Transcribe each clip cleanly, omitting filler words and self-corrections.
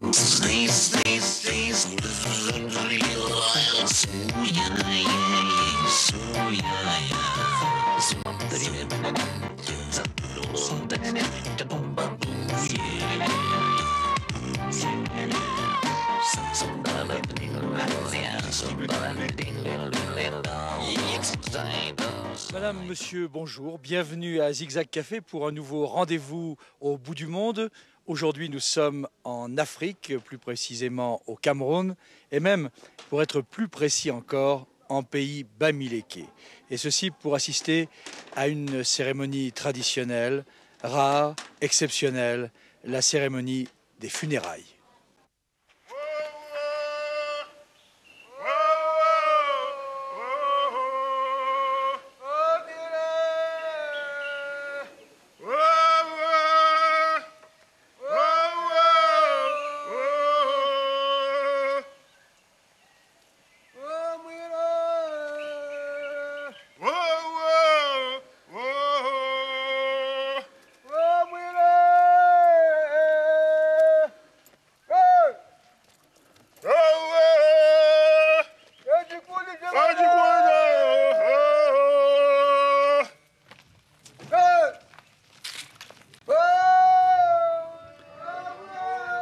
Madame, monsieur, bonjour. Bienvenue à Zigzag Café pour un nouveau rendez-vous au bout du monde. Aujourd'hui, nous sommes en Afrique, plus précisément au Cameroun, et même, pour être plus précis encore, en pays bamiléké. Et ceci pour assister à une cérémonie traditionnelle, rare, exceptionnelle, la cérémonie des funérailles.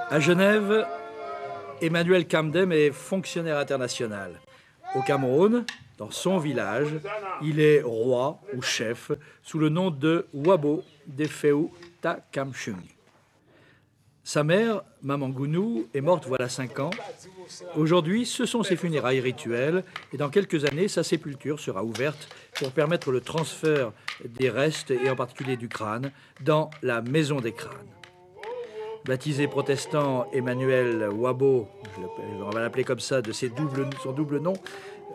À Genève, Emmanuel Kamdem est fonctionnaire international. Au Cameroun, dans son village, il est roi ou chef sous le nom de Wabo Defeu Takamchung. Sa mère, Maman Gounou, est morte voilà 5 ans. Aujourd'hui, ce sont ses funérailles rituelles et dans quelques années, sa sépulture sera ouverte pour permettre le transfert des restes et en particulier du crâne dans la maison des crânes. Baptisé protestant Emmanuel Wabo, on va l'appeler comme ça, de son double nom,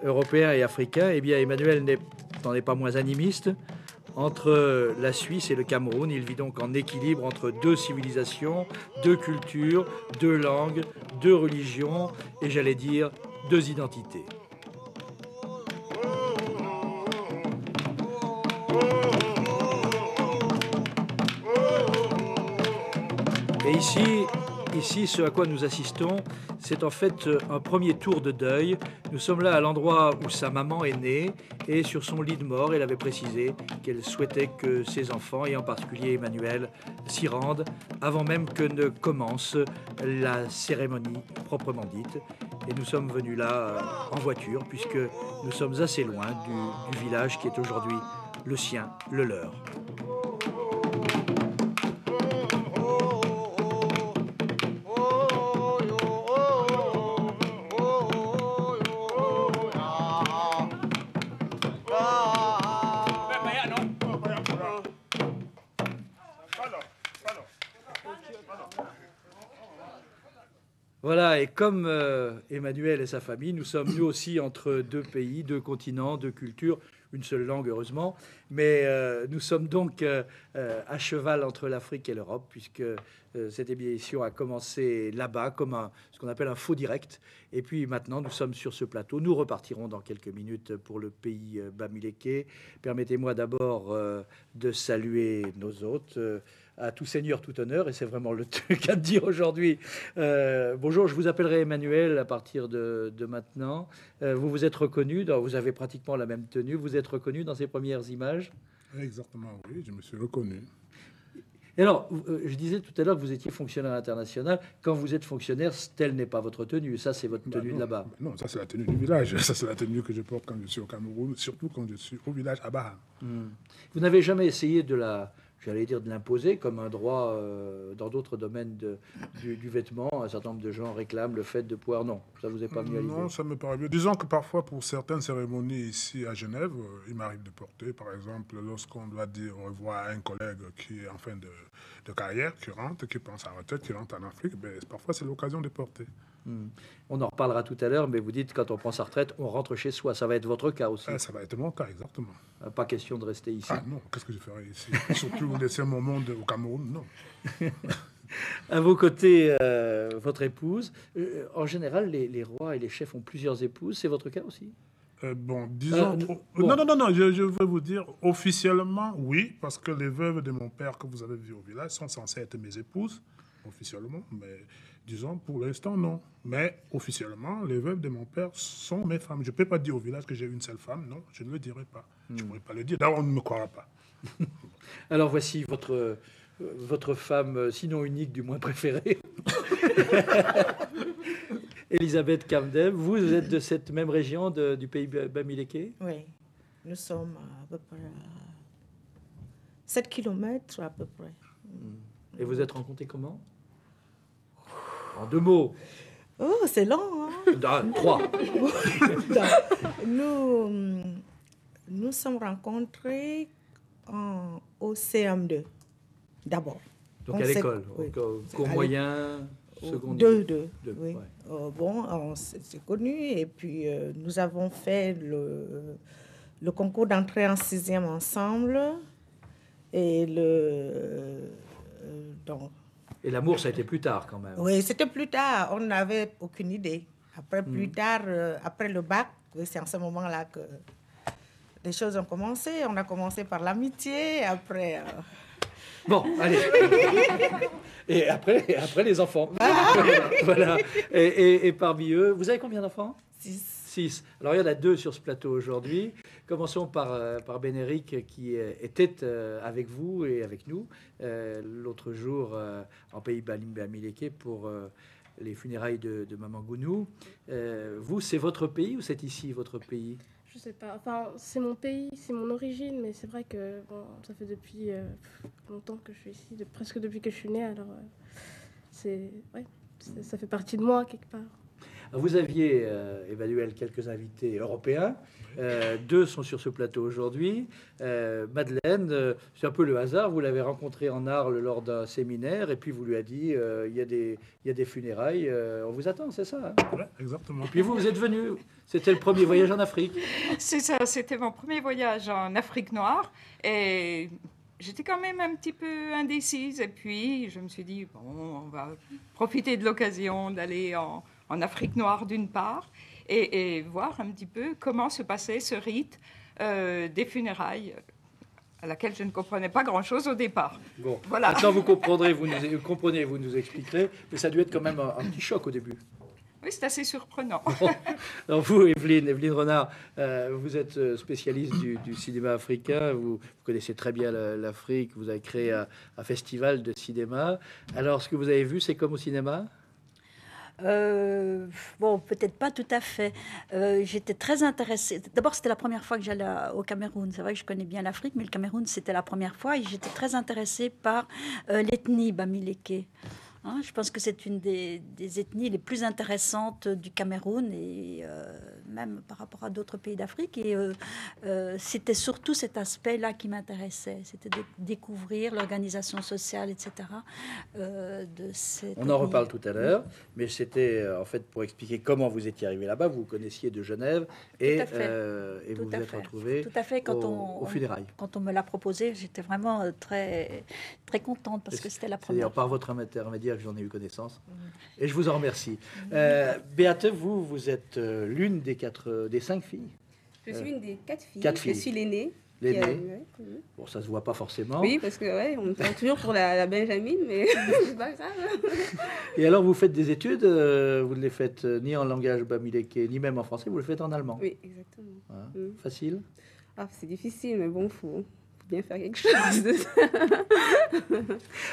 européen et africain, eh bien Emmanuel n'en est pas moins animiste. Entre la Suisse et le Cameroun, il vit donc en équilibre entre deux civilisations, deux cultures, deux langues, deux religions et j'allais dire deux identités. Et ici, ce à quoi nous assistons, c'est en fait un premier tour de deuil. Nous sommes là à l'endroit où sa maman est née et sur son lit de mort, elle avait précisé qu'elle souhaitait que ses enfants, et en particulier Emmanuel, s'y rendent avant même que ne commence la cérémonie proprement dite. Et nous sommes venus là en voiture puisque nous sommes assez loin du village qui est aujourd'hui le sien, le leur. Voilà, et comme Emmanuel et sa famille, nous sommes nous aussi entre deux pays, deux continents, deux cultures, une seule langue heureusement, mais nous sommes donc à cheval entre l'Afrique et l'Europe, puisque cette émission a commencé là-bas comme ce qu'on appelle un faux direct, et puis maintenant nous sommes sur ce plateau. Nous repartirons dans quelques minutes pour le pays bamiléké. Permettez-moi d'abord de saluer nos hôtes. À tout seigneur, tout honneur, et c'est vraiment le cas de dire aujourd'hui. Bonjour, je vous appellerai Emmanuel à partir de maintenant. Vous vous êtes reconnu, vous avez pratiquement la même tenue, vous êtes reconnu dans ces premières images? Exactement, oui, je me suis reconnu. Et alors, je disais tout à l'heure que vous étiez fonctionnaire international. Quand vous êtes fonctionnaire, telle n'est pas votre tenue. Ça, c'est votre tenue de là-bas. Non, ça, c'est la tenue du village. Ça, c'est la tenue que je porte quand je suis au Cameroun, surtout quand je suis au village à Baham. Vous n'avez jamais essayé de l'imposer comme un droit dans d'autres domaines du vêtement. Un certain nombre de gens réclament le fait de pouvoir... Non, ça vous est pas venu à l'idée? Non, ça me paraît bien. Disons que parfois, pour certaines cérémonies ici à Genève, il m'arrive de porter, par exemple, lorsqu'on doit dire au revoir à un collègue qui est en fin de carrière, qui rentre, qui pense à la retraite, qui rentre en Afrique, ben, parfois c'est l'occasion de porter. On en reparlera tout à l'heure, mais vous dites quand on prend sa retraite, on rentre chez soi. Ça va être votre cas aussi? Ça va être mon cas, exactement. Pas question de rester ici. Ah non, qu'est-ce que je ferais ici? Surtout laisser mon monde au Cameroun, non. À vos côtés, votre épouse. En général, les rois et les chefs ont plusieurs épouses. C'est votre cas aussi? Bon, disons... Non, je veux vous dire, officiellement, oui, parce que les veuves de mon père que vous avez vues au village sont censées être mes épouses, officiellement, mais disons, pour l'instant, non. Mais officiellement, les veuves de mon père sont mes femmes. Je ne peux pas dire au village que j'ai une seule femme, non, je ne le dirai pas. Je ne pourrais pas le dire. D'abord, on ne me croira pas. Alors voici votre femme, sinon unique, du moins préférée. Elisabeth Kamdem, vous êtes de cette même région du pays Bamileke? Oui, nous sommes à peu près à 7 kilomètres à peu près. Et vous êtes rencontrés comment? En 2 mots. Oh, c'est long, hein? 3. Nous sommes rencontrés au CM2, d'abord. Donc à l'école, oui. au cours moyen, second niveau. Deux, oui. Ouais. Bon, on s'est connus et puis nous avons fait le concours d'entrée en 6e ensemble. Et Et l'amour, ça a été plus tard quand même. oui, c'était plus tard. On n'avait aucune idée. Après, plus tard, après le bac, oui, c'est en ce moment-là que les choses ont commencé. On a commencé par l'amitié, après... Bon, allez. Et après les enfants. Voilà. Et parmi eux, vous avez combien d'enfants? 6. Alors il y en a 2 sur ce plateau aujourd'hui. Commençons par Bénéric qui était avec vous et avec nous l'autre jour en pays Bamileke pour les funérailles de Maman Gounou. Vous, c'est votre pays ou c'est ici votre pays? Je sais pas. Enfin, c'est mon pays, c'est mon origine, mais c'est vrai que bon, ça fait depuis longtemps que je suis ici, presque depuis que je suis née. Alors, ça fait partie de moi quelque part. Vous aviez, Emmanuel, quelques invités européens. 2 sont sur ce plateau aujourd'hui. Madeleine, c'est un peu le hasard. Vous l'avez rencontrée en Arles lors d'un séminaire et puis vous lui a dit il y a des funérailles. On vous attend, c'est ça, hein? Ouais, exactement. Et puis vous êtes venu. C'était le premier voyage en Afrique. C'est ça, c'était mon premier voyage en Afrique noire. Et j'étais quand même un petit peu indécise. Et puis je me suis dit, bon, on va profiter de l'occasion d'aller en Afrique noire d'une part, et voir un petit peu comment se passait ce rite des funérailles à laquelle je ne comprenais pas grand-chose au départ. Bon, voilà. Maintenant vous comprendrez, vous nous expliquerez, mais ça a dû être quand même un petit choc au début. Oui, c'est assez surprenant. Alors vous, Evelyne Renard, vous êtes spécialiste du cinéma africain, vous connaissez très bien l'Afrique, vous avez créé un festival de cinéma. Alors ce que vous avez vu, c'est comme au cinéma? Bon, peut-être pas tout à fait. J'étais très intéressée. D'abord, c'était la première fois que j'allais au Cameroun. C'est vrai que je connais bien l'Afrique, mais le Cameroun, c'était la première fois. Et j'étais très intéressée par l'ethnie Bamileke. Hein, je pense que c'est une des ethnies les plus intéressantes du Cameroun et même par rapport à d'autres pays d'Afrique. Et c'était surtout cet aspect-là qui m'intéressait. C'était de découvrir l'organisation sociale, etc. On en reparle tout à l'heure, mais c'était en fait pour expliquer comment vous étiez arrivé là-bas. Vous connaissiez de Genève et vous vous êtes retrouvé au funérailles. Quand on me l'a proposé, j'étais vraiment très, très contente parce que c'était la première fois. Par votre intermédiaire que j'en ai eu connaissance. Et je vous en remercie. Béate, vous êtes l'une des 5 filles. Je suis une des 4 filles. 4 filles. Je suis l'aînée. Bon, ça se voit pas forcément. Oui, parce que on me prend toujours pour la Benjamine, mais c'est pas grave. Et alors, vous faites des études, vous ne les faites ni en langage bamileke, ni même en français, vous le faites en allemand. Oui, exactement. Voilà. Facile? C'est difficile, mais bon, faut bien faire quelque chose de ça.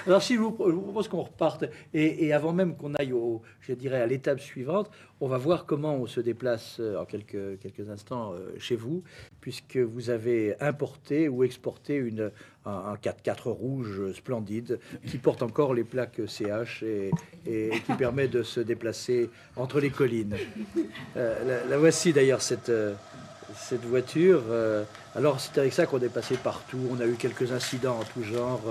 Alors, si je vous propose qu'on reparte, et avant même qu'on aille, je dirais, à l'étape suivante, on va voir comment on se déplace en quelques instants chez vous, puisque vous avez importé ou exporté un 4x4 rouge splendide qui porte encore les plaques CH et qui permet de se déplacer entre les collines. La voici d'ailleurs, cette voiture. Alors c'est avec ça qu'on est passé partout. On a eu quelques incidents en tout genre.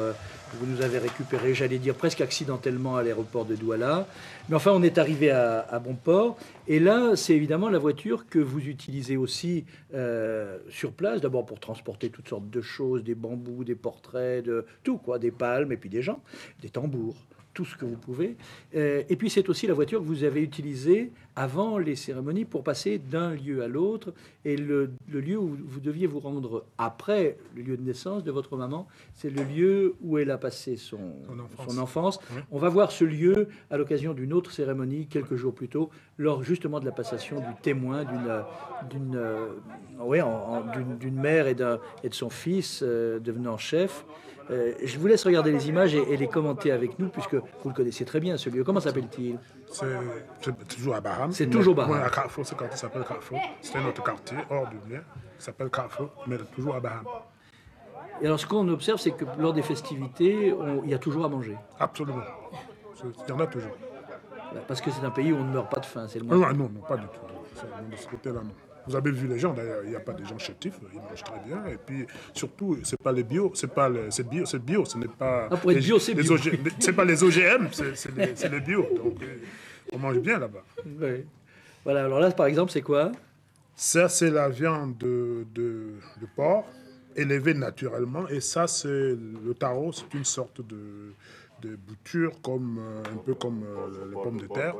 Vous nous avez récupéré, j'allais dire presque accidentellement à l'aéroport de Douala. Mais enfin, on est arrivé à bon port. Et là, c'est évidemment la voiture que vous utilisez aussi sur place. D'abord pour transporter toutes sortes de choses, des bambous, des portraits, de tout quoi, des palmes et puis des gens, des tambours. tout ce que vous pouvez. Et puis c'est aussi la voiture que vous avez utilisée avant les cérémonies pour passer d'un lieu à l'autre. Et le lieu où vous deviez vous rendre après le lieu de naissance de votre maman, c'est le lieu où elle a passé son enfance. Oui. On va voir ce lieu à l'occasion d'une autre cérémonie, quelques jours plus tôt, lors justement de la passation du témoin d'une mère et de son fils devenant chef. Je vous laisse regarder les images et les commenter avec nous, puisque vous le connaissez très bien, ce lieu. Comment s'appelle-t-il? C'est toujours à Baham. C'est toujours Baham. Oui, à Carrefour, ce quartier s'appelle Carrefour. C'est notre quartier, hors du mien, qui s'appelle Carrefour, mais toujours à Baham. Et alors, ce qu'on observe, c'est que lors des festivités, il y a toujours à manger. Absolument. Il y en a toujours. Parce que c'est un pays où on ne meurt pas de faim, c'est le moins. Non, pas du tout. De ce côté-là, non. Vous avez vu les gens, d'ailleurs, il n'y a pas des gens chétifs, ils mangent très bien. Et puis, surtout, c'est pas les bio, c'est bio, ce n'est pas... Ah, pour être bio, c'est bio. C'est pas les OGM, c'est les bio. Donc, on mange bien là-bas. Oui. Voilà, alors là, par exemple, c'est quoi? Ça, c'est la viande de porc, élevée naturellement. Et ça, c'est le taro, c'est une sorte de bouture, un peu comme les pommes de terre.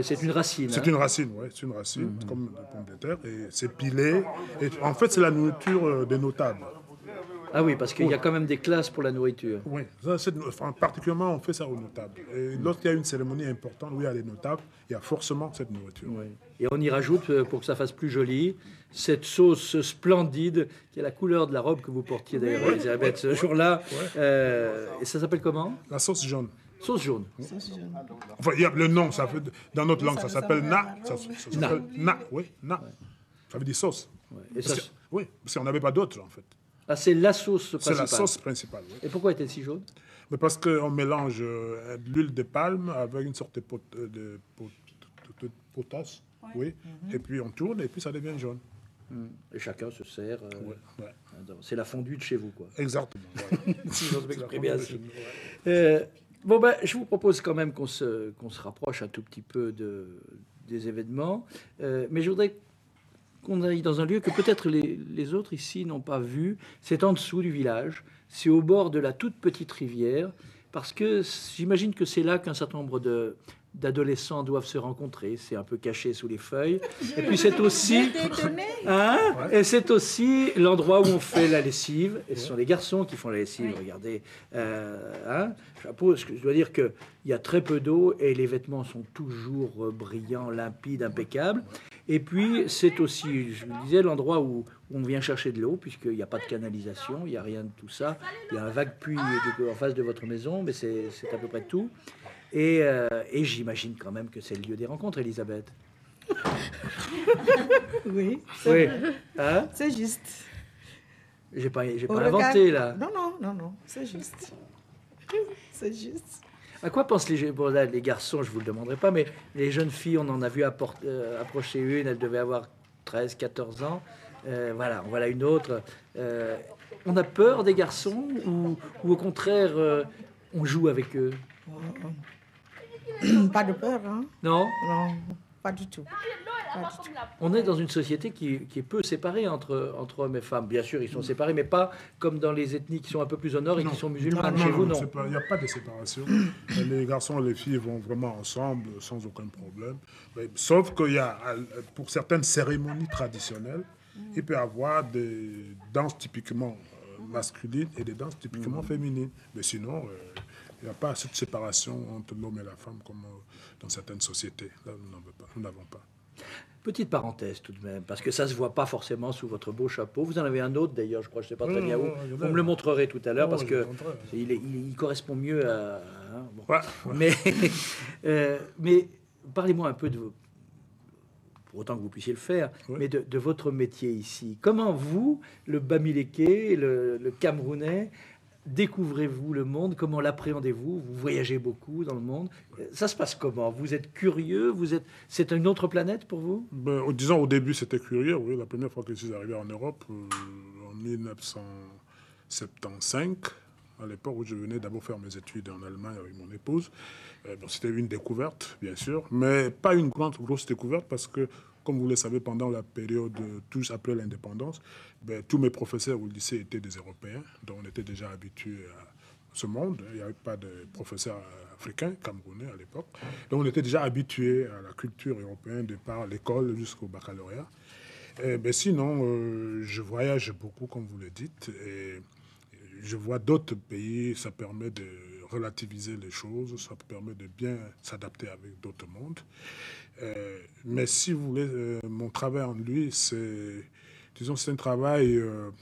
C'est une racine. C'est une racine, oui, c'est une racine, comme les pommes de terre. Et c'est pilé. Et en fait, c'est la nourriture des notables. Ah oui, parce qu'il y a quand même des classes pour la nourriture. Oui, particulièrement, on fait ça aux notables. Et lorsqu'il y a une cérémonie importante où il y a les notables, il y a forcément cette nourriture. Oui. Et on y rajoute, pour que ça fasse plus joli, cette sauce splendide qui a la couleur de la robe que vous portiez d'ailleurs, Elisabeth, ce jour-là. Et ça s'appelle comment? La sauce jaune. Sauce jaune. Enfin, il y a le nom, dans notre langue, ça s'appelle na. Ça s'appelle na, oui, na. Ça veut dire sauce. Ouais. Et oui, parce qu'on n'avait pas d'autre, en fait. Ah, c'est la sauce principale. C'est la sauce principale, oui. Et pourquoi est-elle si jaune? Mais parce qu'on mélange de l'huile de palme avec une sorte de potasse, oui. Et puis on tourne et puis ça devient jaune. Et chacun se sert. Ouais. C'est la fondue de chez vous, quoi. Exactement. Voilà. Si j'ose m'exprimer ainsi. Bon, ben, je vous propose quand même qu'on se rapproche un tout petit peu des événements. Mais je voudrais qu'on aille dans un lieu que peut-être les autres ici n'ont pas vu. C'est en dessous du village. C'est au bord de la toute petite rivière. Parce que j'imagine que c'est là qu'un certain nombre d'adolescents doivent se rencontrer. C'est un peu caché sous les feuilles. Et puis c'est aussi, et c'est aussi l'endroit où on fait la lessive. Et ce sont les garçons qui font la lessive. Regardez, chapeau. Je dois dire qu'il y a très peu d'eau et les vêtements sont toujours brillants, limpides, impeccables. Et puis c'est aussi, je vous le disais, l'endroit où on vient chercher de l'eau, puisqu'il n'y a pas de canalisation, il n'y a rien de tout ça. Il y a un vague puits en face de votre maison, mais c'est à peu près tout. Et j'imagine quand même que c'est le lieu des rencontres, Elisabeth. Oui. Hein? C'est juste. J'ai pas inventé, là. Non, c'est juste. C'est juste. À quoi pensent les garçons? Je ne vous le demanderai pas, mais les jeunes filles, on en a vu approcher une, elle devait avoir 13, 14 ans. Voilà une autre. On a peur des garçons ou au contraire, on joue avec eux? Pas de peur, hein? Non? Non, pas du tout. On est dans une société qui est peu séparée entre hommes et femmes. Bien sûr, ils sont séparés, mais pas comme dans les ethnies qui sont un peu plus au nord et qui sont musulmanes. Chez vous, non. Il n'y a pas de séparation. Les garçons et les filles vont vraiment ensemble sans aucun problème. Mais, sauf qu'il y a, pour certaines cérémonies traditionnelles, il peut y avoir des danses typiquement masculines et des danses typiquement féminines. Mais sinon, il n'y a pas cette séparation entre l'homme et la femme comme dans certaines sociétés. Là, nous n'avons pas. Petite parenthèse tout de même, parce que ça ne se voit pas forcément sous votre beau chapeau. Vous en avez un autre d'ailleurs, je crois, je ne sais pas très bien où. Vous me le montrerez tout à l'heure, parce qu'il correspond mieux à... Mais parlez-moi un peu de vos... Pour autant que vous puissiez le faire, mais de votre métier ici. Comment vous, le Bamiléké, le Camerounais, découvrez-vous le monde? Comment l'appréhendez-vous? Vous voyagez beaucoup dans le monde. Ça se passe comment? Vous êtes curieux? C'est une autre planète pour vous? Disons, au début, c'était curieux. Oui, la première fois que je suis arrivé en Europe, en 1975, à l'époque où je venais d'abord faire mes études en Allemagne avec mon épouse. C'était une découverte, bien sûr, mais pas une grosse découverte parce que, comme vous le savez, pendant la période tous après l'indépendance, tous mes professeurs au lycée étaient des Européens, donc on était déjà habitués ce monde. Il n'y avait pas de professeur africain, camerounais à l'époque. Donc on était déjà habitué à la culture européenne de par l'école jusqu'au baccalauréat. Mais sinon, je voyage beaucoup, comme vous le dites, et je vois d'autres pays. Ça permet de relativiser les choses, ça permet de bien s'adapter avec d'autres mondes. Mais si vous voulez, mon travail en lui, c'est, disons, c'est un travail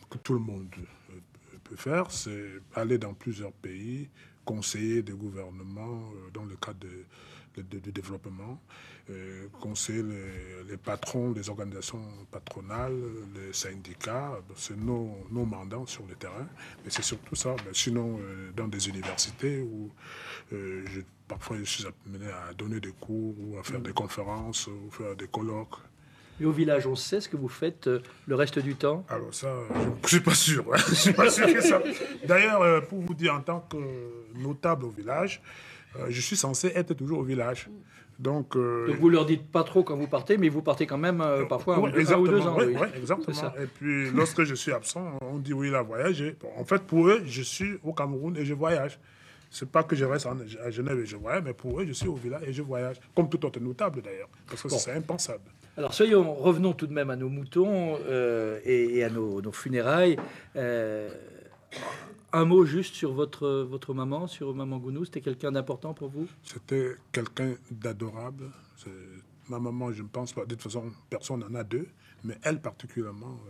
que tout le monde peut faire. C'est aller dans plusieurs pays, conseiller des gouvernements dans le cadre du développement, conseiller les patrons des organisations patronales, les syndicats. C'est nos mandats sur le terrain. Mais c'est surtout ça. Mais sinon, dans des universités où parfois je suis amené à donner des cours ou à faire des conférences ou faire des colloques. Et au village, on sait ce que vous faites le reste du temps? Alors ça, je ne suis pas sûr. Hein. Je suis pas sûr que ça. D'ailleurs, pour vous dire, en tant que notable au village, je suis censé être toujours au village. Donc vous leur dites pas trop quand vous partez, mais vous partez quand même parfois un ou 2 ans. Oui, exactement. Et puis lorsque je suis absent, on dit oui, il a voyagé. Bon, en fait, pour eux, je suis au Cameroun et je voyage. C'est pas que je reste à Genève et je voyage, mais pour eux, je suis au village et je voyage. Comme tout autre notable d'ailleurs, parce que c'est impensable. Alors revenons tout de même à nos moutons et à nos funérailles. Un mot juste sur votre maman, sur Maman Gounou. C'était quelqu'un d'important pour vous? C'était quelqu'un d'adorable. Ma maman, je ne pense pas. De toute façon, personne n'en a deux. Mais elle particulièrement,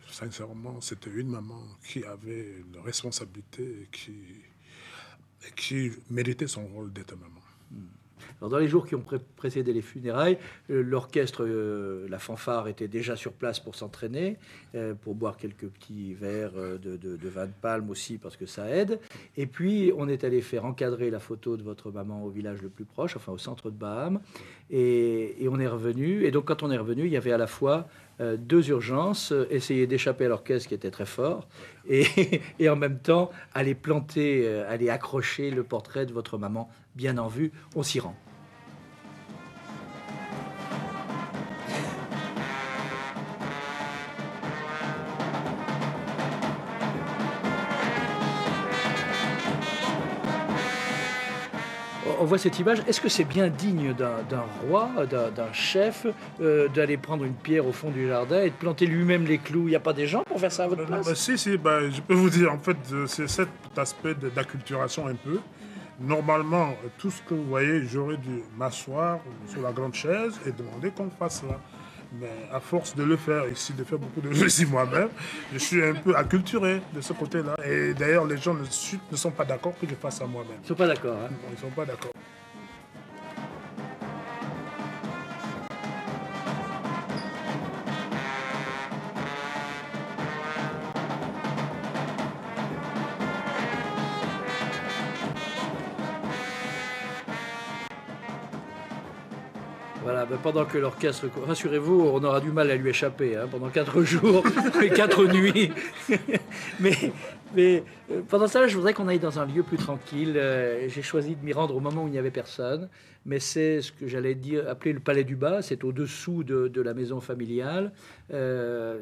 sincèrement, c'était une maman qui avait la responsabilité et qui méritait son rôle d'être maman. Alors dans les jours qui ont précédé les funérailles, l'orchestre, la fanfare était déjà sur place pour s'entraîner, pour boire quelques petits verres de vin de palme aussi, parce que ça aide. Et puis, on est allé faire encadrer la photo de votre maman au village le plus proche, enfin au centre de Baham. Et on est revenu. Et donc, quand on est revenu, il y avait à la fois 2 urgences, essayer d'échapper à l'orchestre qui était très fort, et en même temps, aller planter, aller accrocher le portrait de votre maman bien en vue. On s'y rend. On voit cette image. Est-ce que c'est bien digne d'un roi, d'un chef, d'aller prendre une pierre au fond du jardin et de planter lui-même les clous? Il n'y a pas des gens pour faire ça à votre place? Si, je peux vous dire, en fait, c'est cet aspect d'acculturation un peu. Normalement, tout ce que vous voyez, j'aurais dû m'asseoir sur la grande chaise et demander qu'on fasse cela. Mais à force de le faire ici, de faire beaucoup de jeux ici moi-même, je suis un peu acculturé de ce côté-là. Et d'ailleurs, les gens ne sont pas d'accord que je fasse ça moi-même. Ils ne sont pas d'accord, hein? Ils ne sont pas d'accord. Voilà, pendant que l'orchestre... Rassurez-vous, on aura du mal à lui échapper pendant 4 jours et 4 nuits. mais pendant ça, je voudrais qu'on aille dans un lieu plus tranquille. J'ai choisi de m'y rendre au moment où il n'y avait personne. Mais c'est ce que j'allais appeler le Palais du Bas. C'est au-dessous de la maison familiale.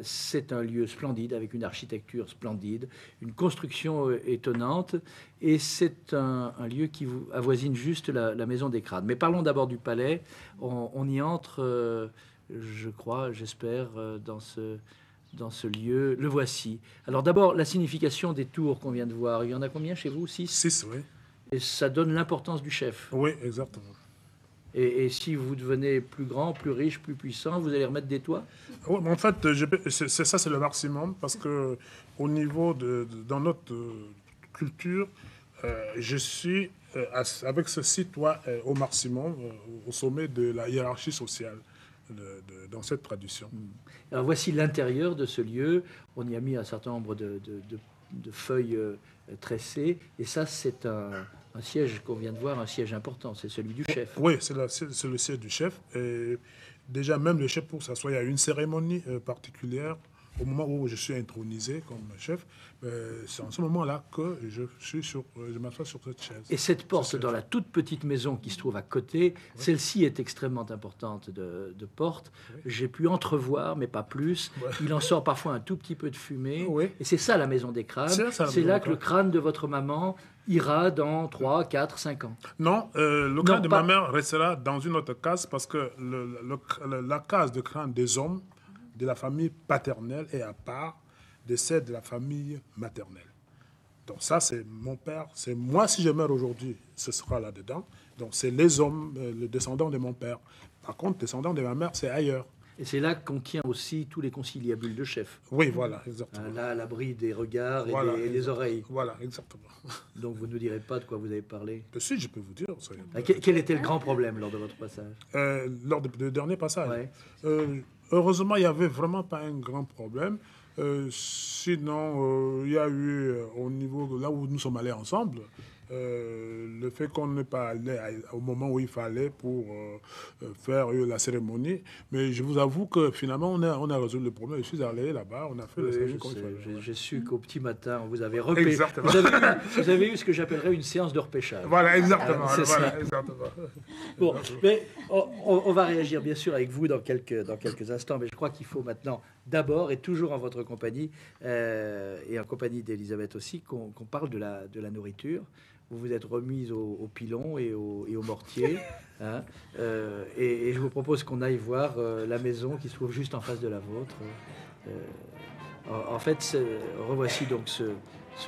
C'est un lieu splendide, avec une architecture splendide, une construction étonnante. Et c'est un lieu qui avoisine juste la maison des Crânes. Mais parlons d'abord du palais. On y entre, je crois, j'espère, dans ce lieu. Le voici. Alors d'abord, la signification des tours qu'on vient de voir. Il y en a combien chez vous? 6? 6, oui. Et ça donne l'importance du chef. Oui, exactement. Et si vous devenez plus grand, plus riche, plus puissant, vous allez remettre des toits? Oui, en fait, c'est le maximum, parce que au niveau dans notre culture, je suis avec ce site-là au maximum, au sommet de la hiérarchie sociale dans cette tradition. Alors voici l'intérieur de ce lieu. On y a mis un certain nombre de feuilles tressées. Et ça, c'est un siège qu'on vient de voir, un siège important. C'est celui du chef. Oui, c'est le siège du chef. Et déjà, même le chef, pour s'asseoir, il y a une cérémonie particulière au moment où je suis intronisé comme chef, c'est en ce moment-là que je m'assois sur cette chaise. Et cette porte dans la toute petite maison qui se trouve à côté, celle-ci est extrêmement importante de porte. Oui. J'ai pu entrevoir, mais pas plus. Ouais. Il en sort parfois un tout petit peu de fumée. Oui. Et c'est ça la maison des crânes. C'est ça, la C'est maison là des que le crâne de votre maman ira dans 3, 4, 5 ans. Non, le crâne de pas- ma mère restera dans une autre case parce que la case de crâne des hommes de la famille paternelle est à part de celle de la famille maternelle. Donc ça, c'est mon père. C'est moi, si je meurs aujourd'hui, ce sera là-dedans. Donc c'est les hommes, les descendants de mon père. Par contre, les descendants de ma mère, c'est ailleurs. Et c'est là qu'on tient aussi tous les conciliabules de chef. Oui, voilà, exactement. Là, à l'abri des regards et Voilà, des oreilles. Voilà, exactement. Donc vous ne nous direz pas de quoi vous avez parlé. Si, je peux vous dire. Ça, Quel était le grand problème lors de votre passage? lors du dernier passage. Ouais. Heureusement, il n'y avait vraiment pas un grand problème. Sinon, il y a eu, au niveau là où nous sommes allés ensemble, le fait qu'on n'est pas allé au moment où il fallait pour faire la cérémonie. Mais je vous avoue que finalement, on a résolu le problème. Je suis allé là-bas, on a fait la Oui, cérémonie comme il fallait. j'ai su qu'au petit matin, on vous avait repêché. Exactement. Vous avez eu ce que j'appellerais une séance de repêchage. Voilà, exactement. C'est voilà, ça. exactement. Bon, mais on va réagir bien sûr avec vous dans quelques instants, mais je crois qu'il faut maintenant d'abord, et toujours en votre compagnie, et en compagnie d'Elisabeth aussi, qu'on parle de la nourriture. Vous vous êtes remise au pilon et au mortier. Hein, et je vous propose qu'on aille voir la maison qui se trouve juste en face de la vôtre. En fait, revoici donc ça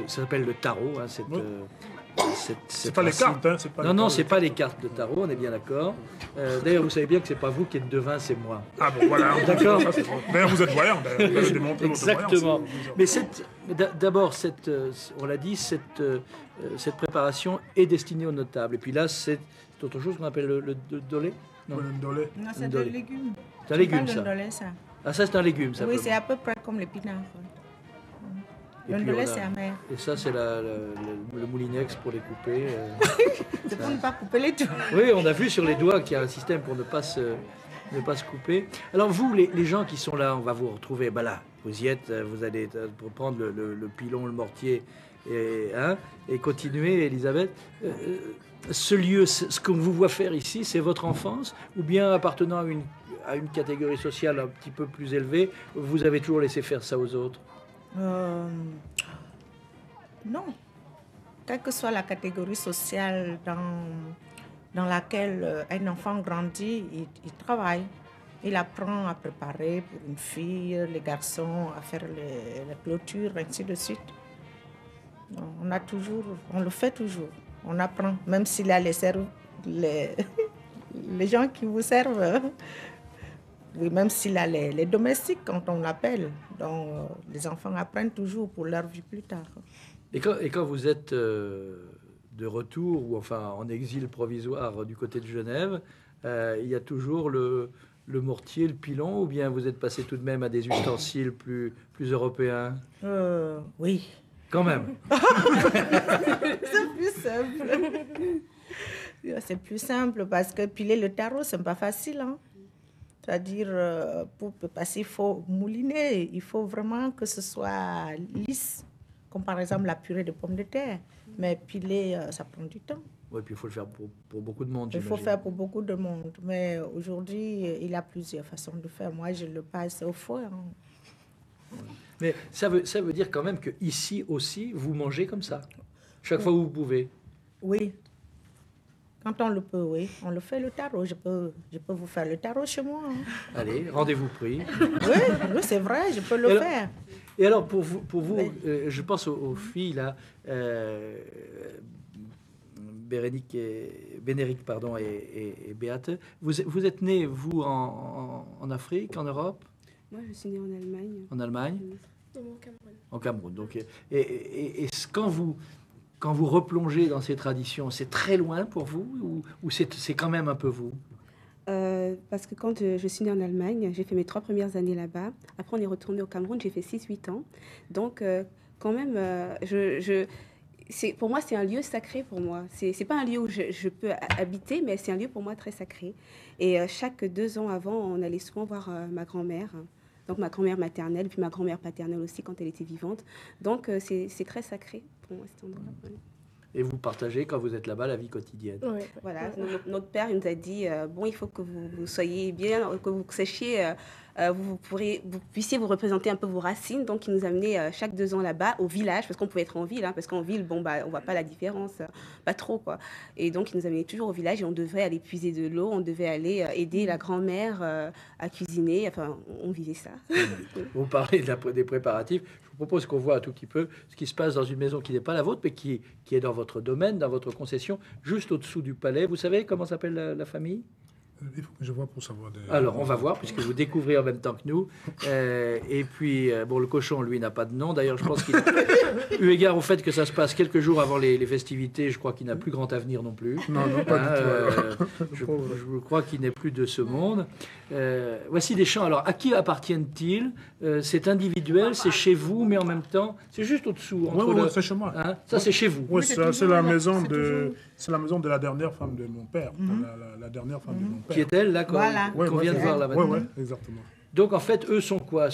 s'appelle le tarot. Hein, C'est pas les cartes, hein, c'est pas les Non, cartes. c'est pas les cartes de tarot, on est bien d'accord. D'ailleurs, vous savez bien que c'est pas vous qui êtes devin, c'est moi. Ah bon, voilà. D'accord. Ça, c'est bon. D'ailleurs, vous êtes voyant. D'ailleurs, vous avez démontré votre Exactement. voyance. Mais d'abord, on l'a dit, cette préparation est destinée aux notables. Et puis là, c'est autre chose qu'on appelle le dolé. Non, Le ndolé. Non, c'est Ndolé. des légumes. c'est un légume, Pas ça. le ndolé, ça. Ah, ça, c'est un légume, ça. Oui, c'est à peu près comme l'épinard. Et Le puis, ndolé, on a- c'est amer. Et ça, c'est le moulinex pour les couper. C'est pour ne pas couper les doigts. Oui, on a vu sur les doigts qu'il y a un système pour ne pas se couper. Alors vous, les gens qui sont là, on va vous retrouver. Ben là, vous y êtes, vous allez pour prendre le pilon, le mortier et continuer, Elisabeth. Ce lieu, ce qu'on vous voit faire ici, c'est votre enfance ou bien appartenant à une catégorie sociale un petit peu plus élevée, vous avez toujours laissé faire ça aux autres? Non. Quelle que soit la catégorie sociale dans laquelle un enfant grandit, il travaille. Il apprend à préparer pour une fille, les garçons à faire les clôtures, ainsi de suite. On le fait toujours. On apprend, même s'il y a les gens qui vous servent. Oui, même s'il y a les domestiques, quand on l'appelle. Donc, les enfants apprennent toujours pour leur vie plus tard. Et quand vous êtes de retour, ou enfin en exil provisoire du côté de Genève, il y a toujours le mortier, le pilon, ou bien vous êtes passé tout de même à des ustensiles plus européens? Oui. Quand même. C'est plus simple. C'est plus simple parce que piler le tarot, c'est pas facile. Hein? C'est-à-dire, parce qu'il faut mouliner, il faut vraiment que ce soit lisse. Comme par exemple la purée de pommes de terre. Mais piler, ça prend du temps. Oui, puis il faut le faire pour beaucoup de monde, Il faut j'imagine. faire pour beaucoup de monde. Mais aujourd'hui, il y a plusieurs façons de faire. Moi, je le passe au feu. Hein. Mais ça veut dire quand même qu'ici aussi, vous mangez comme ça. Chaque fois où vous pouvez. Oui. Quand on le peut, oui. On le fait le tarot. Je peux vous faire le tarot chez moi. Hein. Allez, rendez-vous pris. Oui, c'est vrai, je peux le faire. Et alors, pour vous Oui. je pense aux filles, là, Bénédicte et Béate. Vous êtes nés, vous, en Afrique, en Europe, Moi, je suis née en Allemagne. en Allemagne, Au Cameroun. en Cameroun. Donc, et quand vous replongez dans ces traditions, c'est très loin pour vous ou c'est quand même un peu vous? Parce que quand je suis née en Allemagne, j'ai fait mes 3 premières années là-bas. Après, on est retourné au Cameroun, j'ai fait 6-8 ans. Donc, quand même, pour moi, c'est un lieu sacré pour moi. C'est pas un lieu où je peux habiter, mais c'est un lieu pour moi très sacré. Et chaque 2 ans avant, on allait souvent voir ma grand-mère donc ma grand-mère maternelle, puis ma grand-mère paternelle aussi quand elle était vivante. Donc c'est très sacré pour moi cet endroit. Ouais. Et vous partagez, quand vous êtes là-bas, la vie quotidienne. Oui. Voilà, notre père il nous a dit bon, il faut que vous soyez bien, que vous sachiez, vous puissiez vous représenter un peu vos racines. Donc, il nous amenait chaque 2 ans là-bas au village, parce qu'on pouvait être en ville, hein, parce qu'en ville, bon, bah, on voit pas la différence, pas trop, quoi. Et donc, il nous amenait toujours au village et on devait aller puiser de l'eau, on devait aller aider la grand-mère à cuisiner. Enfin, on vivait ça. Vous parlez des préparatifs. Je vous propose qu'on voit un tout petit peu ce qui se passe dans une maison qui n'est pas la vôtre, mais qui est dans votre domaine, dans votre concession, juste au-dessous du palais. Vous savez comment s'appelle la famille ? Il faut que je vois pour savoir. Alors, on va voir, puisque vous découvrez en même temps que nous. Et puis, bon, le cochon, lui, n'a pas de nom. D'ailleurs, je pense qu'il... Eu égard au fait que ça se passe quelques jours avant les festivités, je crois qu'il n'a plus grand avenir non plus. Non, pas du tout. Je crois qu'il n'est plus de ce monde. Voici des champs. Alors, à qui appartiennent-ils ? C'est individuel, c'est chez vous, mais en même temps, c'est juste au-dessous. Oui, c'est chez moi. Hein, ça, c'est chez vous. Oui, c'est la maison de la dernière femme de mon père. La dernière femme de mon père. Qui est elle, là, Voilà. qu'on vient de voir là maintenant. Oui, exactement. Donc, en fait, eux sont quoi ?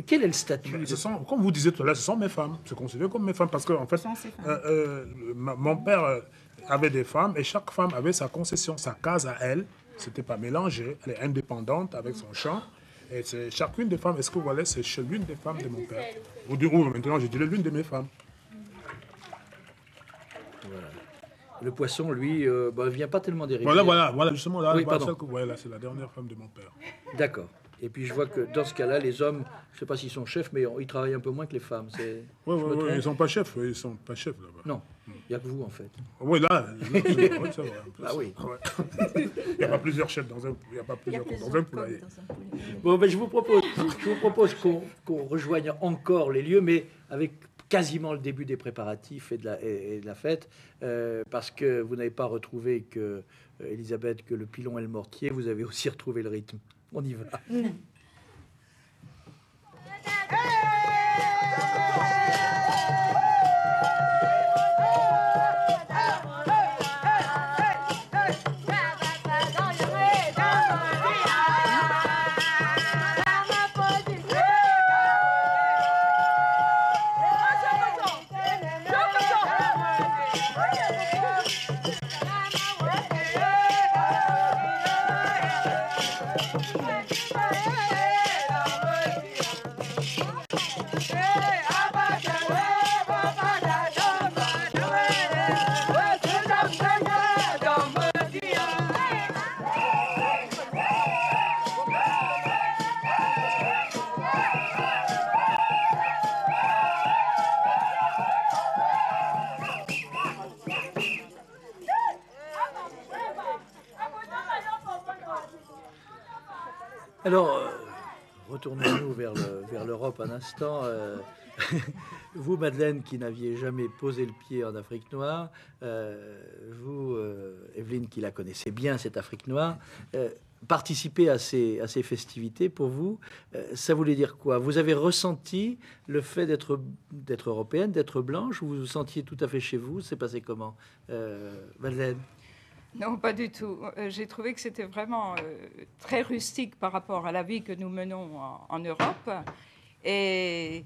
Quel est le statut ? Comme vous disiez tout à l'heure, ce sont mes femmes. C'est considéré comme mes femmes parce que, en fait, mon père avait des femmes et chaque femme avait sa concession, sa case à elle. C'était pas mélangé. Elle est indépendante avec son champ. Et c'est chacune des femmes, est-ce que vous voyez, c'est chez l'une des femmes de mon père. Ou maintenant, je dirais l'une de mes femmes. Voilà. Le poisson, lui, vient pas tellement des rivières. Voilà, justement, là, Oui, voilà, pardon. celle que vous voyez là, c'est la dernière femme de mon père. D'accord. Et puis je vois que dans ce cas-là, les hommes, je ne sais pas s'ils sont chefs, mais ils travaillent un peu moins que les femmes. Oui, ils ne sont pas chefs, là-bas. Non, il n'y a que vous en fait. Oui, là, c'est vrai. Ah oui. Ouais. Il n'y a pas plusieurs chefs dans un poulailler. Bon, je vous propose qu'on rejoigne encore les lieux, mais avec quasiment le début des préparatifs et de la fête, parce que vous n'avez pas retrouvé que Elisabeth, que le pilon et le mortier, vous avez aussi retrouvé le rythme. On y va. Alors, retournons-nous vers l'Europe un instant. Vous, Madeleine, qui n'aviez jamais posé le pied en Afrique noire, vous, Evelyne, qui la connaissez bien, cette Afrique noire, participer à ces festivités, pour vous, ça voulait dire quoi ? Vous avez ressenti le fait d'être européenne, d'être blanche, ou vous vous sentiez tout à fait chez vous ? C'est passé comment, Madeleine ? Non, pas du tout. J'ai trouvé que c'était vraiment très rustique par rapport à la vie que nous menons en Europe. Et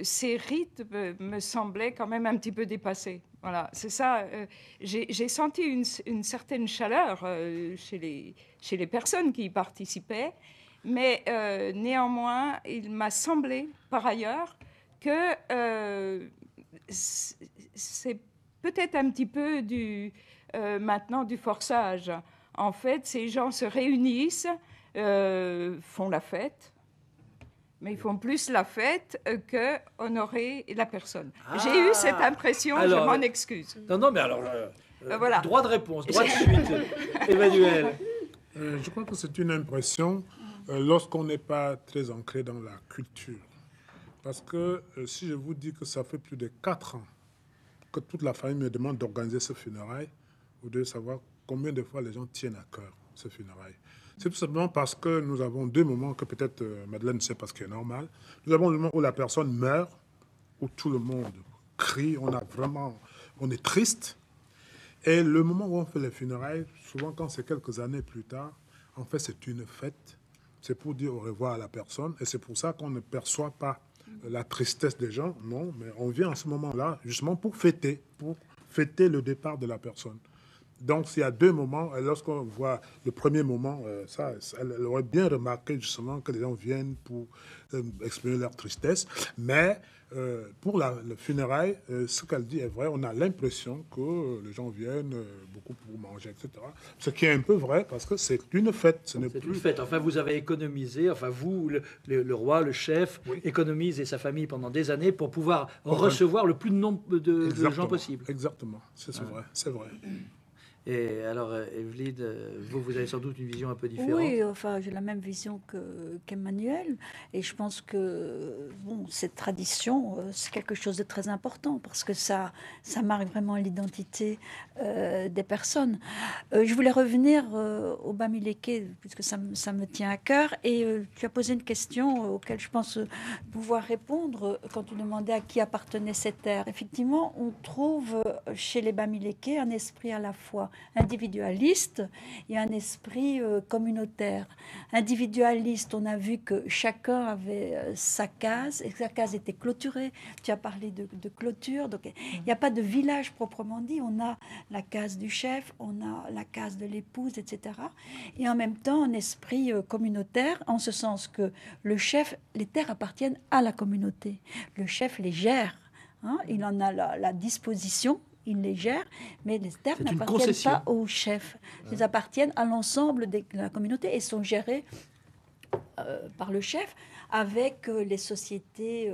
ces rythmes me semblaient quand même un petit peu dépassés. Voilà, c'est ça. J'ai senti une certaine chaleur chez les personnes qui y participaient, mais néanmoins, il m'a semblé, par ailleurs, que c'est peut-être un petit peu maintenant du forçage. En fait, ces gens se réunissent, font la fête, mais ils font plus la fête que honorer la personne. J'ai eu cette impression, alors, je m'en excuse. Non, mais alors, voilà. Droit de réponse, droit de suite. Emmanuel. Je crois que c'est une impression lorsqu'on n'est pas très ancré dans la culture. Parce que si je vous dis que ça fait plus de 4 ans que toute la famille me demande d'organiser ce funérail, vous devez savoir combien de fois les gens tiennent à cœur ce funérail. C'est tout simplement parce que nous avons 2 moments que peut-être Madeleine ne sait pas ce qui est normal. Nous avons le moment où la personne meurt, où tout le monde crie, on est triste. Et le moment où on fait les funérailles, souvent quand c'est quelques années plus tard, en fait c'est une fête c'est pour dire au revoir à la personne. Et c'est pour ça qu'on ne perçoit pas la tristesse des gens, non, mais on vient à ce moment-là justement pour fêter le départ de la personne. Donc, s'il y a deux moments, et lorsqu'on voit le premier moment, elle aurait bien remarqué justement que les gens viennent pour exprimer leur tristesse. Mais pour le funérail, ce qu'elle dit est vrai. On a l'impression que les gens viennent beaucoup pour manger, etc. Ce qui est un peu vrai parce que c'est une fête. C'est une fête. Enfin, vous avez économisé, enfin vous, le roi, le chef, oui, économise et sa famille pendant des années pour pouvoir recevoir le plus de nombre de gens possible. Exactement. C'est vrai. C'est vrai. Et alors, Evelyne, vous avez sans doute une vision un peu différente. Oui, enfin, j'ai la même vision qu'Emmanuel. Et je pense que cette tradition, c'est quelque chose de très important parce que ça marque vraiment l'identité des personnes. Je voulais revenir au Bamileke, puisque ça me tient à cœur. Et tu as posé une question auquel je pense pouvoir répondre quand tu demandais à qui appartenait cette terre. Effectivement, on trouve chez les Bamileke un esprit à la fois individualiste et un esprit communautaire. Individualiste, on a vu que chacun avait sa case et sa case était clôturée. Tu as parlé de clôture, donc il n'y a pas de village proprement dit. On a la case du chef, on a la case de l'épouse, etc. Et en même temps, un esprit communautaire, en ce sens que le chef, les terres appartiennent à la communauté. Le chef les gère, hein, il en a la disposition, il les gère, mais les terres n'appartiennent pas au chef. Elles appartiennent à l'ensemble de la communauté et sont gérées par le chef avec les sociétés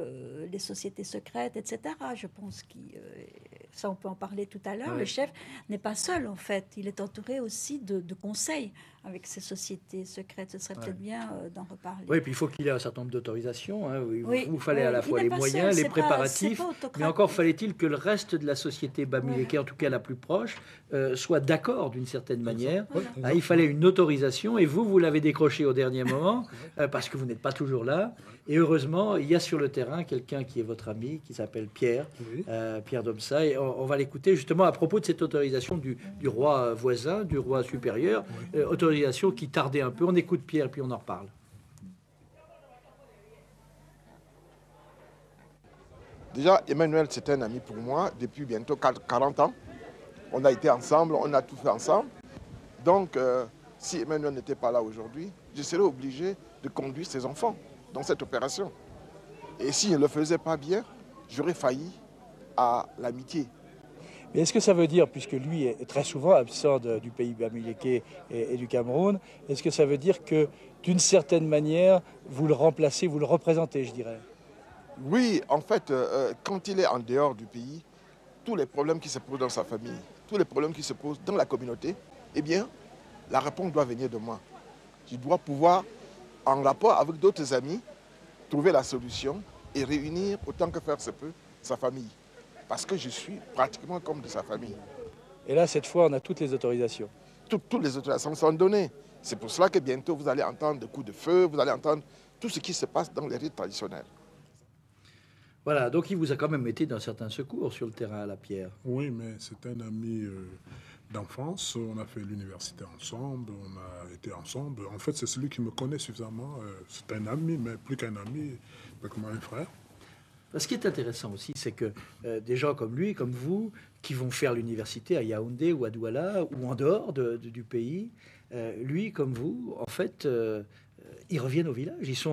secrètes, etc. Je pense que ça, on peut en parler tout à l'heure. Ouais. Le chef n'est pas seul, en fait. Il est entouré aussi de conseils avec ces sociétés secrètes. Ce serait peut-être bien d'en reparler. Oui, puis il faut qu'il ait un certain nombre d'autorisations. Hein. Il fallait à la fois les moyens, les préparatifs, mais encore fallait-il que le reste de la société Bamileke, en tout cas la plus proche, soit d'accord d'une certaine manière. Il fallait une autorisation, et vous l'avez décroché au dernier moment, parce que vous n'êtes pas toujours là. Et heureusement, il y a sur le terrain quelqu'un qui est votre ami, qui s'appelle Pierre, Pierre Domsa, et on va l'écouter justement à propos de cette autorisation du roi voisin, du roi supérieur, autorisation qui tardait un peu. On écoute Pierre, puis on en reparle. Déjà, Emmanuel, c'est un ami pour moi depuis bientôt 40 ans. On a été ensemble, on a tout fait ensemble. Donc, si Emmanuel n'était pas là aujourd'hui, je serais obligé de conduire ses enfants dans cette opération. Et s'il ne le faisait pas bien, j'aurais failli à l'amitié. Mais est-ce que ça veut dire, puisque lui est très souvent absent du pays Bamileke et du Cameroun, est-ce que ça veut dire que, d'une certaine manière, vous le remplacez, vous le représentez, je dirais? Oui, en fait, quand il est en dehors du pays, tous les problèmes qui se posent dans sa famille, tous les problèmes qui se posent dans la communauté, eh bien, la réponse doit venir de moi. Je dois pouvoir, en rapport avec d'autres amis, trouver la solution et réunir autant que faire se peut sa famille. Parce que je suis pratiquement comme de sa famille. Et là, cette fois, on a toutes les autorisations. Toutes les autorisations sont données. C'est pour cela que bientôt, vous allez entendre des coups de feu, vous allez entendre tout ce qui se passe dans les rites traditionnels. Voilà, donc il vous a quand même été d'un certain secours sur le terrain à la Pierre. Oui, mais c'est un ami d'enfance. On a fait l'université ensemble, on a été ensemble. En fait, c'est celui qui me connaît suffisamment. C'est un ami, mais plus qu'un ami, comme un frère. Ce qui est intéressant aussi, c'est que des gens comme lui, comme vous, qui vont faire l'université à Yaoundé ou à Douala ou en dehors du pays, lui comme vous, en fait, ils reviennent au village.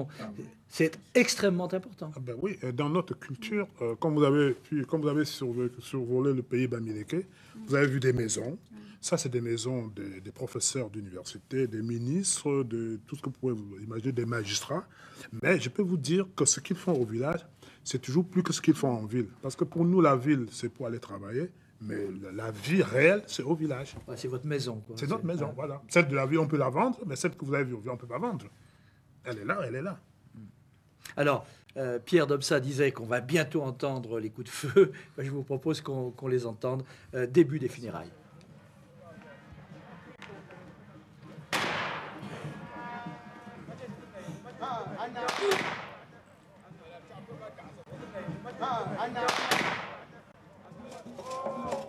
C'est extrêmement important. Ah ben oui, dans notre culture, comme vous avez survolé le pays Bamileke, vous avez vu des maisons. Ça, c'est des maisons des professeurs d'université, des ministres, de tout ce que vous pouvez vous imaginer, des magistrats. Mais je peux vous dire que ce qu'ils font au village, c'est toujours plus que ce qu'ils font en ville. Parce que pour nous, la ville, c'est pour aller travailler. Mais la vie réelle, c'est au village. Ouais, c'est votre maison. C'est notre maison, voilà. Celle de la ville, on peut la vendre, mais celle que vous avez vue au village, on ne peut pas vendre. Elle est là, elle est là. Alors, Pierre Domsa disait qu'on va bientôt entendre les coups de feu. Je vous propose qu'on les entende début des funérailles.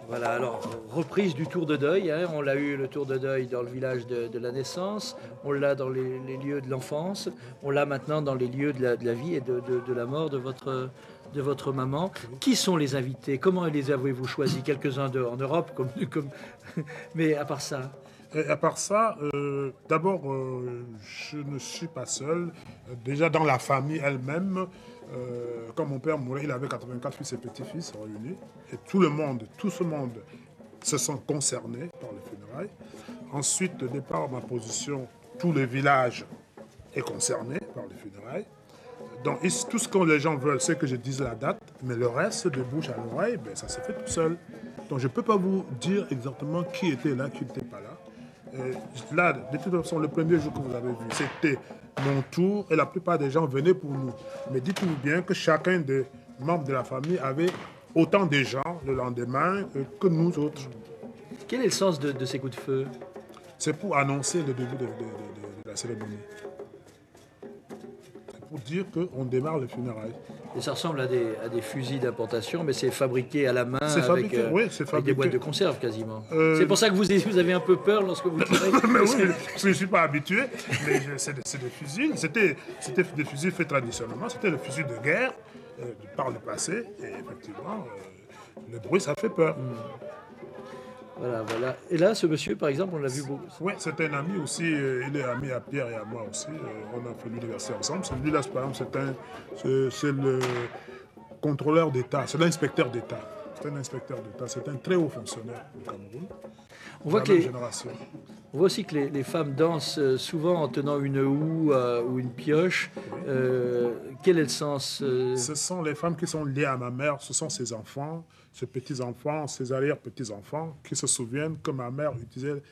Voilà, alors, reprise du tour de deuil. Hein. On l'a eu, le tour de deuil, dans le village de la naissance. On l'a dans les lieux de l'enfance. On l'a maintenant dans les lieux de la vie et de la mort de votre maman. Qui sont les invités? Comment les avez-vous choisis? Quelques-uns en Europe, mais à part ça. Et à part ça, d'abord, je ne suis pas seul. Déjà dans la famille elle-même, quand mon père mourait, il avait 84 fils et petits-fils réunis. Et tout ce monde se sent concerné par les funérailles. Ensuite, de par ma position, tout le village est concerné par les funérailles. Donc tout ce que les gens veulent, c'est que je dise la date, mais le reste, de bouche à l'oreille, ça se fait tout seul. Donc je ne peux pas vous dire exactement qui était là, qui n'était pas là. Là, de toute façon, le premier jour que vous avez vu, c'était mon tour et la plupart des gens venaient pour nous. Mais dites-vous bien que chacun des membres de la famille avait autant de gens le lendemain que nous autres. Quel est le sens de ces coups de feu? C'est pour annoncer le début de la cérémonie. C'est pour dire qu'on démarre les funérailles. Et ça ressemble à des fusils d'importation, mais c'est fabriqué à la main avec des boîtes de conserve quasiment. C'est pour ça que vous avez un peu peur lorsque vous tirez. Mais oui, je ne suis pas habitué, mais c'est des fusils. C'était des fusils faits traditionnellement. C'était le fusil de guerre par le passé. Et effectivement, le bruit, ça fait peur. Voilà. Et là, ce monsieur, par exemple, on l'a vu beaucoup. Oui, c'est un ami aussi. Il est ami à Pierre et à moi aussi. On a fait l'université ensemble. Celui-là, par exemple, c'est le contrôleur d'État. C'est l'inspecteur d'État. C'est un inspecteur d'État. C'est un très haut fonctionnaire au Cameroun. On voit aussi que les femmes dansent souvent en tenant une houe ou une pioche. Quel est le sens Ce sont les femmes qui sont liées à ma mère. Ce sont ses enfants, ses petits-enfants, ses arrière-petits-enfants qui se souviennent que ma mère utilisait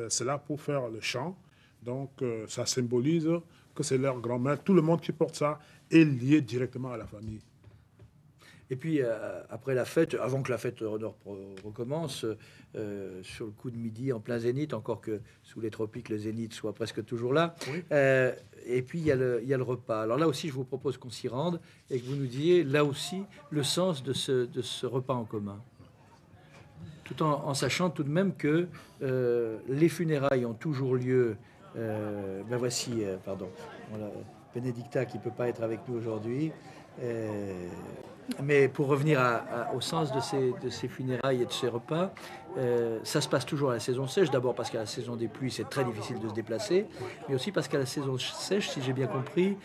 cela pour faire le chant. Donc, ça symbolise que c'est leur grand-mère. Tout le monde qui porte ça est lié directement à la famille. Et puis, après la fête, avant que la fête recommence, sur le coup de midi, en plein zénith, encore que sous les tropiques, le zénith soit presque toujours là. Oui. Et puis, il y a le repas. Alors là aussi, je vous propose qu'on s'y rende et que vous nous disiez, là aussi, le sens de ce repas en commun. Tout en sachant tout de même que les funérailles ont toujours lieu. Voici, voilà, Bénédicta qui ne peut pas être avec nous aujourd'hui. Mais pour revenir au sens de ces funérailles et de ces repas, ça se passe toujours à la saison sèche. D'abord parce qu'à la saison des pluies, c'est très difficile de se déplacer, mais aussi parce qu'à la saison sèche, si j'ai bien compris,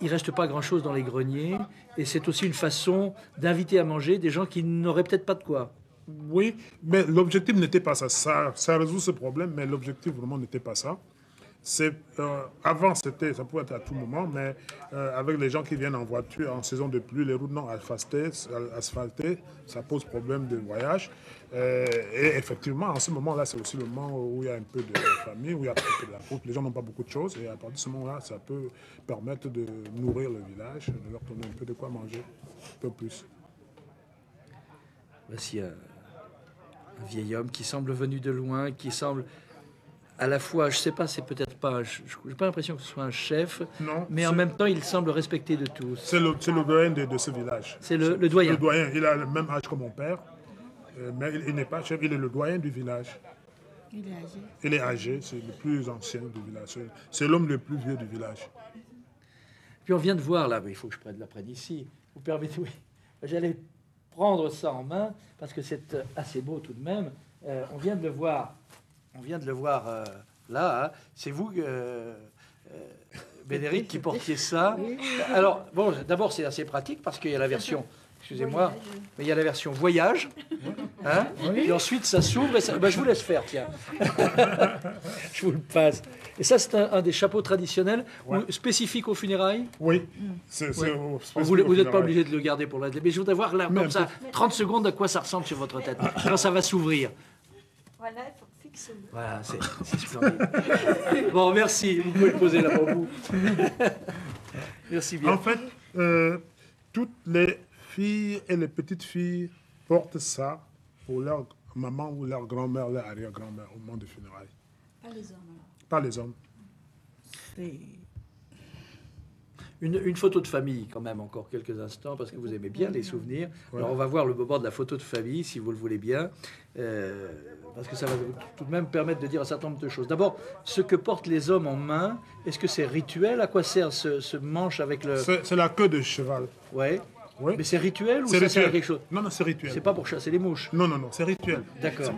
il ne reste pas grand-chose dans les greniers. Et c'est aussi une façon d'inviter à manger des gens qui n'auraient peut-être pas de quoi. Oui, mais l'objectif n'était pas ça. Ça résout ce problème, mais l'objectif vraiment n'était pas ça. Avant, ça pouvait être à tout moment, mais avec les gens qui viennent en voiture en saison de pluie, les routes non asphaltées, ça pose problème de voyage. Et effectivement, en ce moment-là, c'est aussi le moment où il y a un peu de famille, où il y a un peu de la route. Les gens n'ont pas beaucoup de choses, et à partir de ce moment-là, ça peut permettre de nourrir le village, de leur donner un peu de quoi manger, un peu plus. Voici un vieil homme qui semble venu de loin, qui semble... à la fois, je ne sais pas, c'est peut-être pas, je n'ai pas l'impression que ce soit un chef, non, mais en même temps, il semble respecté de tous. C'est le doyen de ce village. C'est le doyen. Le doyen, il a le même âge que mon père, mais il n'est pas chef, il est le doyen du village. Il est âgé. Il est âgé, c'est le plus ancien du village. C'est l'homme le plus vieux du village. Puis on vient de voir, là, il faut que je la prenne ici. Vous permettez, oui. J'allais prendre ça en main, parce que c'est assez beau tout de même. On vient de le voir. Là, hein. C'est vous, Bénédicte, qui portiez ça. Alors, bon, d'abord, c'est assez pratique parce qu'il y a la version, excusez-moi, mais il y a la version voyage. Hein, et ensuite, ça s'ouvre et ça... je vous laisse faire, tiens. Je vous le passe. Et ça, c'est un des chapeaux traditionnels spécifiques aux funérailles. Oui. Vous n'êtes pas obligé de le garder pour la... Mais je voudrais voir là, comme ça, 30 secondes à quoi ça ressemble sur votre tête, quand ça va s'ouvrir. Voilà, il faut fixer. Voilà, c'est splendide. Bon, merci. Vous pouvez le poser là pour vous. Merci bien. En fait, toutes les filles et les petites filles portent ça pour leur maman ou leur grand-mère, leur arrière-grand-mère au moment des funérailles. Pas les hommes, alors. Pas les hommes. Une photo de famille, quand même, encore quelques instants, parce que vous aimez bien les souvenirs. Alors, on va voir le moment de la photo de famille, si vous le voulez bien, parce que ça va tout de même permettre de dire un certain nombre de choses. D'abord, ce que portent les hommes en main, est-ce que c'est rituel? À quoi sert ce manche avec le... C'est la queue de cheval. Ouais. Oui. Mais c'est rituel ou C'est ça sert à rituel. quelque chose? Non, non, c'est rituel. C'est pas pour chasser les mouches. Non, non, non, c'est rituel. D'accord.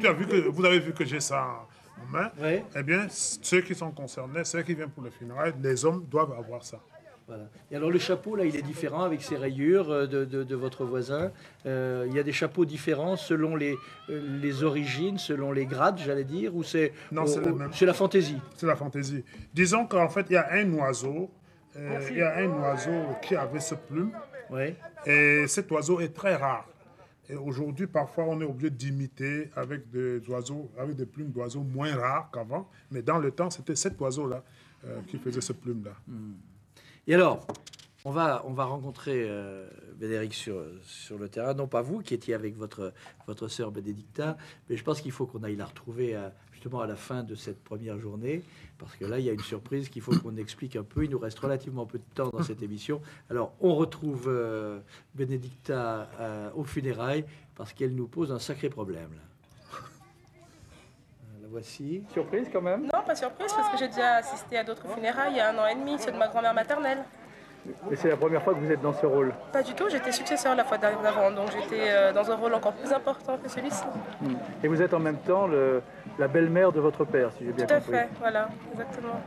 Vous avez vu que j'ai ça en main. Ouais. Eh bien, ceux qui sont concernés, ceux qui viennent pour le funérail, les hommes doivent avoir ça. Voilà. Et alors le chapeau, là, il est différent avec ses rayures de votre voisin. Il y a des chapeaux différents selon les origines, selon les grades, j'allais dire, ou c'est Non, c'est le même. c'est la fantaisie. C'est la fantaisie. Disons qu'en fait, il y a un oiseau, qui avait ce plume, Ouais. et cet oiseau est très rare. Et aujourd'hui, parfois, on est obligé d'imiter avec des oiseaux, avec des plumes d'oiseaux moins rares qu'avant. Mais dans le temps, c'était cet oiseau-là qui faisait ce plume-là. Et alors, on va rencontrer Bénédicte sur le terrain, non pas vous qui étiez avec votre sœur Bénédicta, mais je pense qu'il faut qu'on aille la retrouver justement à la fin de cette première journée, parce que là, il y a une surprise qu'il faut qu'on explique un peu. Il nous reste relativement peu de temps dans cette émission. Alors, on retrouve Bénédicta aux funérailles, parce qu'elle nous pose un sacré problème. Là. La voici. Surprise quand même? Non, pas surprise, parce que j'ai déjà assisté à d'autres funérailles il y a 1 an et demi, ceux de ma grand-mère maternelle. Et c'est la première fois que vous êtes dans ce rôle? Pas du tout, j'étais successeur la fois d'avant, donc j'étais dans un rôle encore plus important que celui-ci. Et vous êtes en même temps la belle-mère de votre père, si j'ai bien compris. Tout à fait, voilà, exactement.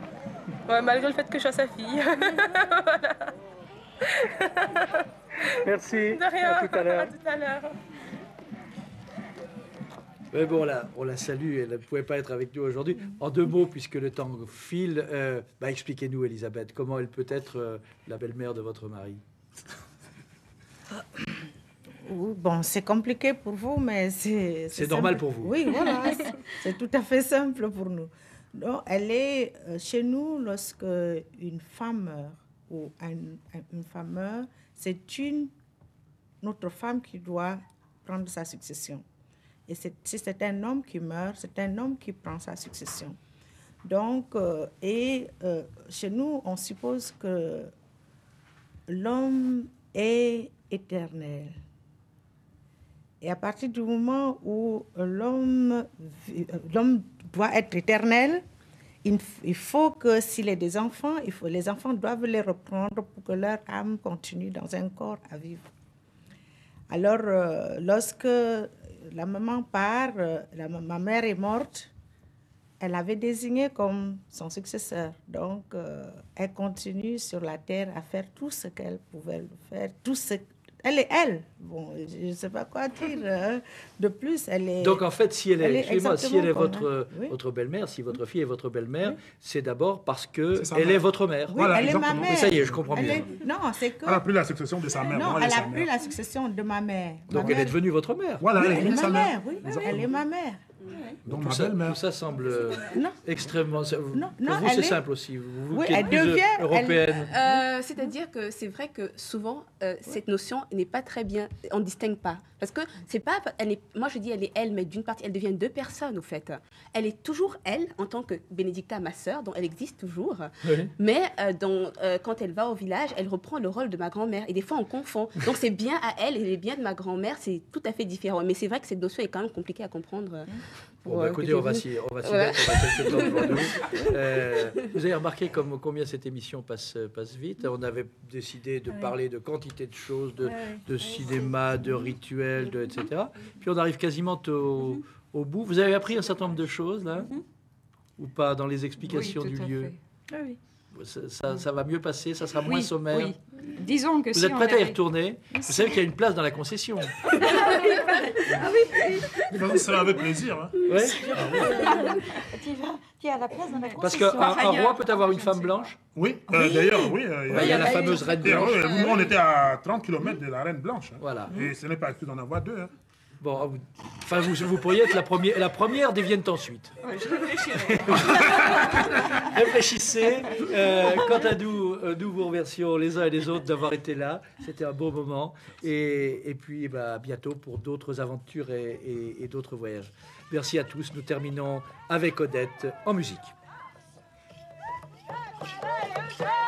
Ouais, malgré le fait que je sois sa fille. Voilà. Merci. De rien, À tout à l'heure. à tout à l'heure. Mais bon, on la salue, elle ne pouvait pas être avec nous aujourd'hui. En 2 mots, puisque le temps file, expliquez-nous, Elisabeth, comment elle peut être la belle-mère de votre mari? Bon, c'est compliqué pour vous, mais c'est normal simple. pour vous. Oui, voilà, c'est tout à fait simple pour nous. Donc, elle est chez nous, lorsque une femme meurt ou une femme meurt, c'est notre femme qui doit prendre sa succession. Et si c'est un homme qui meurt, c'est un homme qui prend sa succession. Donc, chez nous, on suppose que l'homme est éternel. Et à partir du moment où l'homme doit être éternel, il faut que s'il a des enfants, les enfants doivent les reprendre pour que leur âme continue dans un corps à vivre. Alors, lorsque la maman part, ma mère est morte, elle avait désigné comme son successeur. Donc, elle continue sur la terre à faire tout ce qu'elle pouvait faire, Elle est elle. Bon, je ne sais pas quoi dire de plus. Elle est. Donc en fait, si elle est votre belle-mère, si votre fille est votre belle-mère, oui. C'est d'abord parce que elle est votre mère. Oui, Voilà, elle est ma exactement. mère. Mais ça y est, je comprends bien. Non, c'est que. Elle n'a plus la succession de sa mère. Non, elle est elle sa n'a plus mère. la succession de ma mère. Donc elle est devenue votre mère. Voilà, Oui, elle est elle est devenue ma sa mère. mère. Oui, elle est ma mère. Donc Tout ma ça, belle-mère. tout ça semble Non. extrêmement. Non, pour vous, elle c'est est- simple aussi. Vous Oui, qui êtes elle plus devient- européenne. C'est-à-dire que c'est vrai que souvent, cette notion n'est pas très bien, on ne distingue pas. Parce que c'est pas, moi je dis elle est elle, mais d'une partie, elle devient 2 personnes au fait. Elle est toujours elle, en tant que Bénédicta, ma sœur, donc elle existe toujours. Oui. Mais quand elle va au village, elle reprend le rôle de ma grand-mère. Et des fois, on confond. Donc c'est bien à elle et les biens de ma grand-mère, c'est tout à fait différent. Mais c'est vrai que cette notion est quand même compliquée à comprendre. Bon, écoutez, on va s'y mettre, on a quelques temps devant nous. Vous avez remarqué combien cette émission passe vite. On avait décidé de parler de quantité de choses, de cinéma, de rituels, etc. Puis on arrive quasiment au bout. Vous avez appris un certain nombre de choses, là? Ou pas, dans les explications du lieu? Oui. Ça va mieux passer, ça sera moins sommaire. Oui. Disons que Vous êtes prête à y retourner? Vous savez qu'il y a une place dans la concession. Ça avec plaisir. Hein. Ouais. Tu as la place dans la Parce concession. qu'un roi peut avoir une femme blanche? Oui, d'ailleurs, oui. Il y a la fameuse reine blanche. Nous, on était à 30 km de la reine blanche. Hein. Voilà. Et ce n'est pas exclu d'en avoir 2. Hein. Bon, enfin, vous pourriez être la première devienne ensuite. Oui, je réfléchirai. Réfléchissez. Quant à nous vous remercions les uns et les autres d'avoir été là. C'était un beau moment. Et puis, à bientôt pour d'autres aventures et d'autres voyages. Merci à tous. Nous terminons avec Odette en musique. Hey!